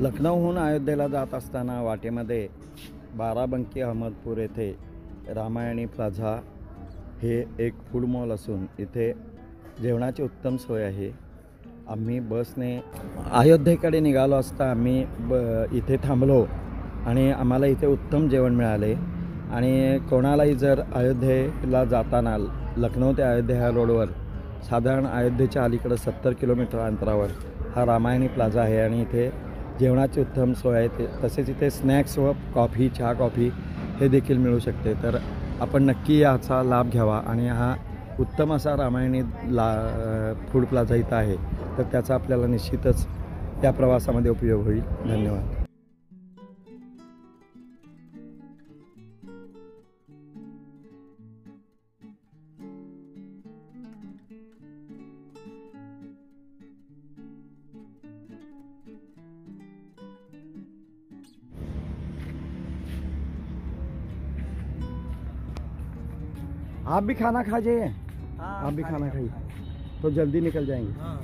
लखनौहून अयोध्येला जात असताना वाटेमध्ये बाराबंकी अहमदपूर येथे रामायणी प्लाझा हे एक फूड मॉल असून इथे जेवणाची उत्तम सोय आहे. आम्ही बसने अयोध्येकडे निघालो असता आम्ही इथे थांबलो आणि आम्हाला इथे उत्तम जेवण मिळाले. आणि कोणालाही जर अयोध्येला जाताना लखनौ ते अयोध्या ह्या रोडवर साधारण अयोध्येच्या अलीकडं 70 किलोमीटर अंतरावर हा रामायणी प्लाझा आहे आणि इथे जेवणाची उत्तम सोय आहे. तसेच इथे स्नॅक्स व कॉफी, चहा कॉफी हे देखील मिळू शकते. तर आपण नक्की याचा लाभ घ्यावा आणि हा उत्तम असा रामायणी फूड प्लाझा इथं आहे. तर त्याचा आपल्याला निश्चितच या प्रवासामध्ये उपयोग होईल. धन्यवाद. आप भी खाना खा जाइए. आप भी खाना खाइए तो जल्दी निकल जाएंगे.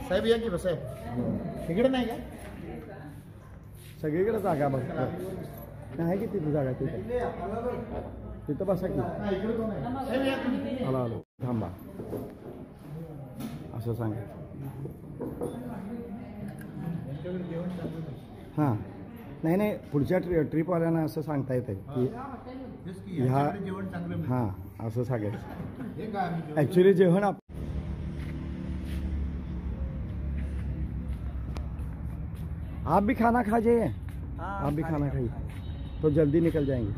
साहेब या की बस आहे इकडे नाही का सगळीकडे जागा बघ आहे की तिथं जागा तिथं बसा की. आलो थांबा असं सांगा. हां नाही पुढच्या ट्रिपवाल्यांना असं सांगता येतं की ह्या हां असं सांगायचं. ॲक्च्युली जेवण आप भी खाना खा जाइए. आप भी खाना खाइए तो जल्दी निकल जाएंगे.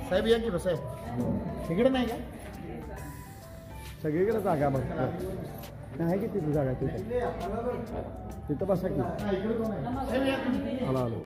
साहेब या की बस आहे इकडे नाही का सगळीकडे जागा बघ आहे की तिथं जागा तिथं तिथं बसा की इकडे कोण आहे साहेब, या तुम्ही. आलो आलो